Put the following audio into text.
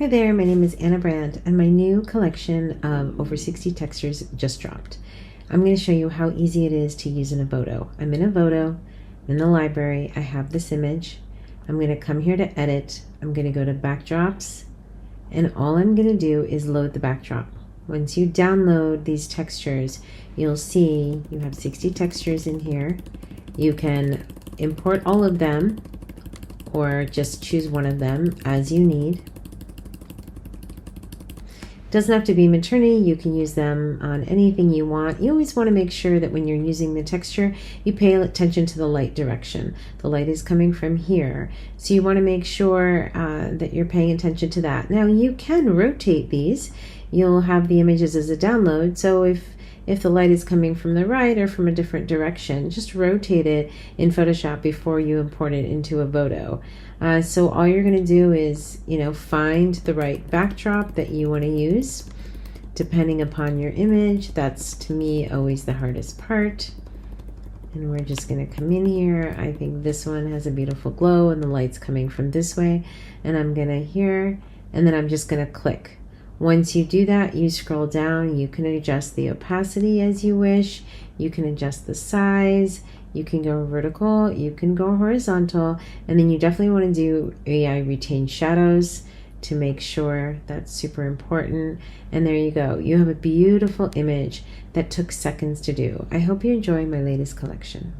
Hi there, my name is Brandt, and my new collection of over 60 textures just dropped. I'm going to show you how easy it is to use an Evoto. I'm in Evoto, I'm in the library, I have this image. I'm going to come here to edit, I'm going to go to backdrops, and all I'm going to do is load the backdrop. Once you download these textures, you'll see you have 60 textures in here. You can import all of them or just choose one of them as you need. Doesn't have to be maternity, you can use them on anything you want. You always want to make sure that when you're using the texture, you pay attention to the light direction. The light is coming from here, so you want to make sure that you're paying attention to that. Now you can rotate these. You'll have the images as a download, so if the light is coming from the right or from a different direction, just rotate it in Photoshop before you import it into Evoto. So all you're going to do is, find the right backdrop that you want to use, depending upon your image. That's, to me, always the hardest part. And we're just going to come in here. I think this one has a beautiful glow and the light's coming from this way. And I'm going to here, and then I'm just going to click. Once you do that, you scroll down, you can adjust the opacity as you wish, you can adjust the size, you can go vertical, you can go horizontal, and then you definitely want to do AI retain shadows to make sure. That's super important. And there you go. You have a beautiful image that took seconds to do. I hope you enjoy my latest collection.